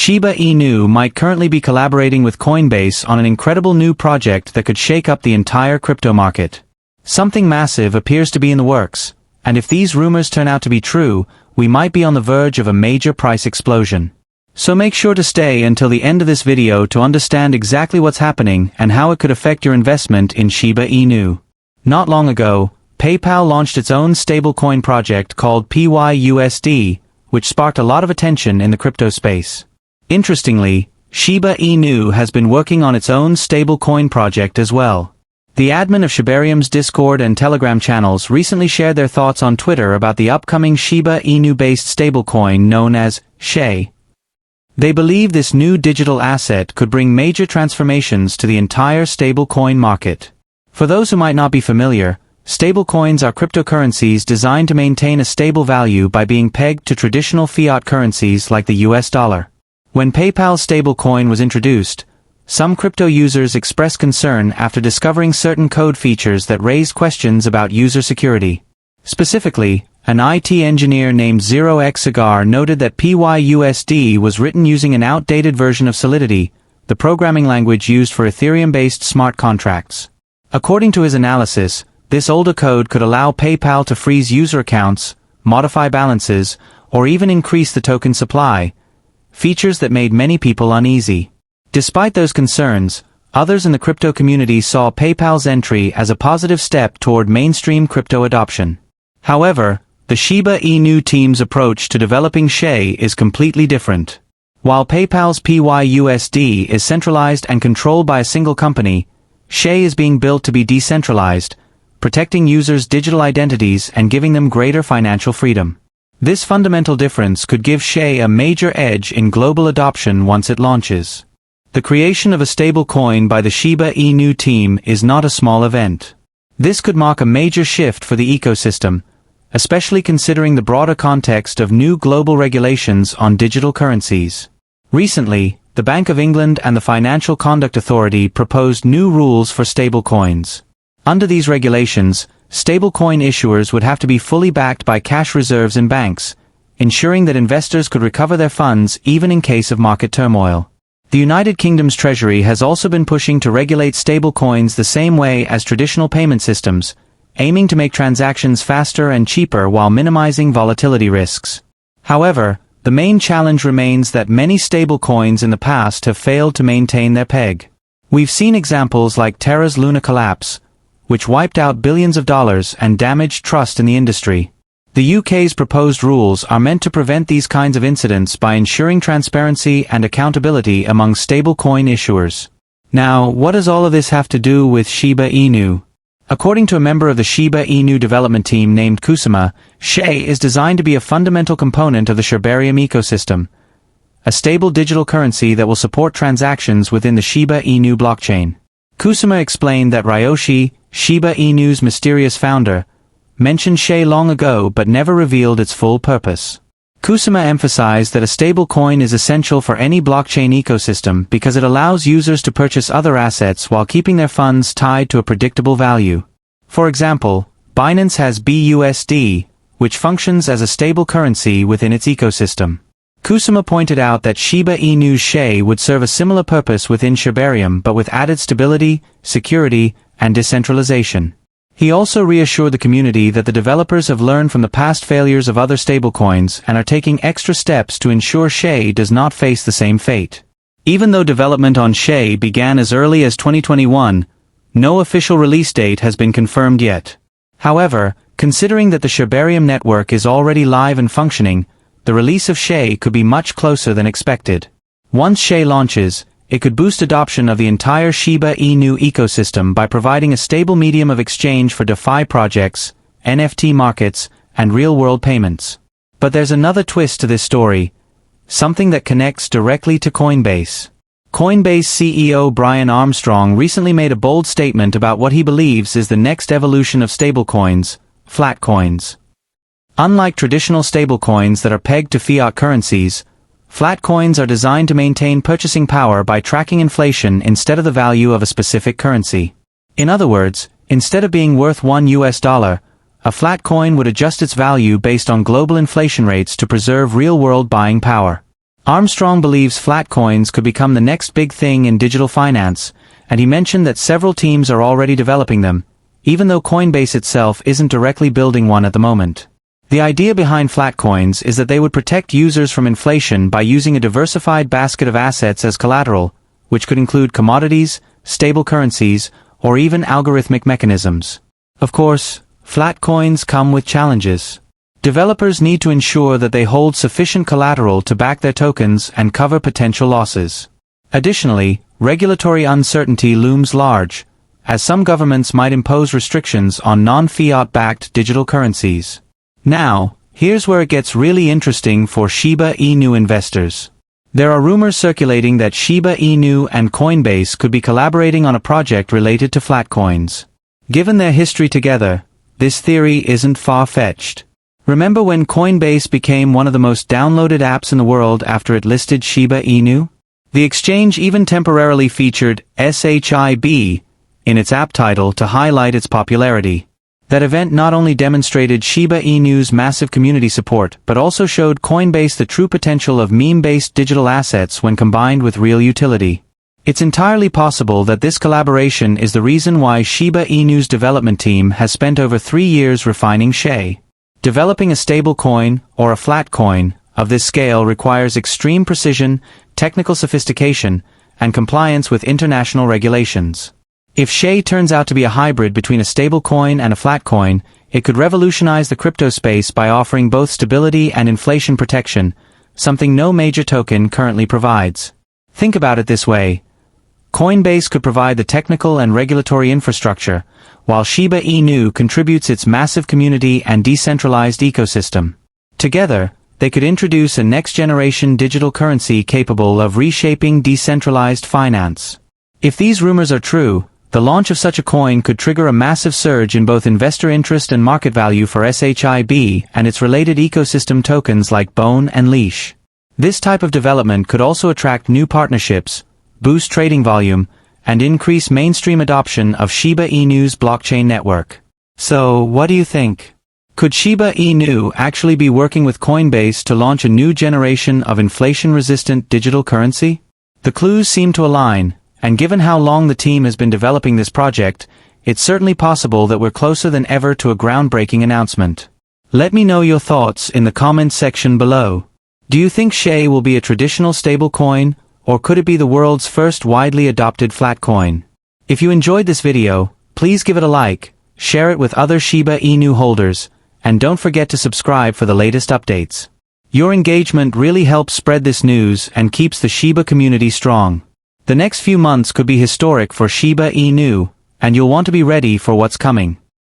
Shiba Inu might currently be collaborating with Coinbase on an incredible new project that could shake up the entire crypto market. Something massive appears to be in the works, and if these rumors turn out to be true, we might be on the verge of a major price explosion. So make sure to stay until the end of this video to understand exactly what's happening and how it could affect your investment in Shiba Inu. Not long ago, PayPal launched its own stablecoin project called PYUSD, which sparked a lot of attention in the crypto space. Interestingly, Shiba Inu has been working on its own stablecoin project as well. The admin of Shibarium's Discord and Telegram channels recently shared their thoughts on Twitter about the upcoming Shiba Inu-based stablecoin known as Shib. They believe this new digital asset could bring major transformations to the entire stablecoin market. For those who might not be familiar, stablecoins are cryptocurrencies designed to maintain a stable value by being pegged to traditional fiat currencies like the US dollar. When PayPal's stablecoin was introduced, some crypto users expressed concern after discovering certain code features that raised questions about user security. Specifically, an IT engineer named 0xCigar noted that PYUSD was written using an outdated version of Solidity, the programming language used for Ethereum-based smart contracts. According to his analysis, this older code could allow PayPal to freeze user accounts, modify balances, or even increase the token supply, features that made many people uneasy. Despite those concerns, others in the crypto community saw PayPal's entry as a positive step toward mainstream crypto adoption. However, the Shiba Inu team's approach to developing Shib is completely different. While PayPal's PYUSD is centralized and controlled by a single company, Shib is being built to be decentralized, protecting users' digital identities and giving them greater financial freedom. This fundamental difference could give Shib a major edge in global adoption once it launches. The creation of a stablecoin by the Shiba Inu team is not a small event. This could mark a major shift for the ecosystem, especially considering the broader context of new global regulations on digital currencies. Recently, the Bank of England and the Financial Conduct Authority proposed new rules for stablecoins. Under these regulations, stablecoin issuers would have to be fully backed by cash reserves in banks, ensuring that investors could recover their funds even in case of market turmoil. The United Kingdom's Treasury has also been pushing to regulate stablecoins the same way as traditional payment systems, aiming to make transactions faster and cheaper while minimizing volatility risks. However, the main challenge remains that many stablecoins in the past have failed to maintain their peg. We've seen examples like Terra's Luna collapse, which wiped out billions of dollars and damaged trust in the industry. The UK's proposed rules are meant to prevent these kinds of incidents by ensuring transparency and accountability among stablecoin issuers. Now, what does all of this have to do with Shiba Inu? According to a member of the Shiba Inu development team named Kusama, Shib is designed to be a fundamental component of the Shibarium ecosystem, a stable digital currency that will support transactions within the Shiba Inu blockchain. Kusama explained that Ryoshi, Shiba Inu's mysterious founder, mentioned Shib long ago but never revealed its full purpose. Kusama emphasized that a stablecoin is essential for any blockchain ecosystem because it allows users to purchase other assets while keeping their funds tied to a predictable value. For example, Binance has BUSD, which functions as a stable currency within its ecosystem. Kusama pointed out that Shiba Inu's Shib would serve a similar purpose within Shibarium but with added stability, security, and decentralization. He also reassured the community that the developers have learned from the past failures of other stablecoins and are taking extra steps to ensure Shib does not face the same fate. Even though development on Shib began as early as 2021, no official release date has been confirmed yet. However, considering that the Shibarium network is already live and functioning, the release of Shib could be much closer than expected. Once Shib launches, it could boost adoption of the entire Shiba Inu ecosystem by providing a stable medium of exchange for DeFi projects, NFT markets, and real-world payments. But there's another twist to this story, something that connects directly to Coinbase. Coinbase CEO Brian Armstrong recently made a bold statement about what he believes is the next evolution of stablecoins, flat coins. Unlike traditional stablecoins that are pegged to fiat currencies, flat coins are designed to maintain purchasing power by tracking inflation instead of the value of a specific currency. In other words, instead of being worth $1, a flat coin would adjust its value based on global inflation rates to preserve real-world buying power. Armstrong believes flat coins could become the next big thing in digital finance, and he mentioned that several teams are already developing them, even though Coinbase itself isn't directly building one at the moment. The idea behind flat coins is that they would protect users from inflation by using a diversified basket of assets as collateral, which could include commodities, stable currencies, or even algorithmic mechanisms. Of course, flat coins come with challenges. Developers need to ensure that they hold sufficient collateral to back their tokens and cover potential losses. Additionally, regulatory uncertainty looms large, as some governments might impose restrictions on non-fiat-backed digital currencies. Now, here's where it gets really interesting for Shiba Inu investors. There are rumors circulating that Shiba Inu and Coinbase could be collaborating on a project related to flat coins. Given their history together, this theory isn't far-fetched. Remember when Coinbase became one of the most downloaded apps in the world after it listed Shiba Inu? The exchange even temporarily featured SHIB in its app title to highlight its popularity. That event not only demonstrated Shiba Inu's massive community support, but also showed Coinbase the true potential of meme-based digital assets when combined with real utility. It's entirely possible that this collaboration is the reason why Shiba Inu's development team has spent over 3 years refining Shay. Developing a stable coin, or a flat coin, of this scale requires extreme precision, technical sophistication, and compliance with international regulations. If Shay turns out to be a hybrid between a stable coin and a flat coin, it could revolutionize the crypto space by offering both stability and inflation protection, something no major token currently provides. Think about it this way. Coinbase could provide the technical and regulatory infrastructure, while Shiba Inu contributes its massive community and decentralized ecosystem. Together, they could introduce a next-generation digital currency capable of reshaping decentralized finance. If these rumors are true, the launch of such a coin could trigger a massive surge in both investor interest and market value for SHIB and its related ecosystem tokens like Bone and Leash. This type of development could also attract new partnerships, boost trading volume, and increase mainstream adoption of Shiba Inu's blockchain network. So, what do you think? Could Shiba Inu actually be working with Coinbase to launch a new generation of inflation-resistant digital currency? The clues seem to align, and given how long the team has been developing this project, it's certainly possible that we're closer than ever to a groundbreaking announcement. Let me know your thoughts in the comments section below. Do you think Shay will be a traditional stablecoin, or could it be the world's first widely adopted flat coin? If you enjoyed this video, please give it a like, share it with other Shiba Inu holders, and don't forget to subscribe for the latest updates. Your engagement really helps spread this news and keeps the Shiba community strong. The next few months could be historic for Shiba Inu, and you'll want to be ready for what's coming.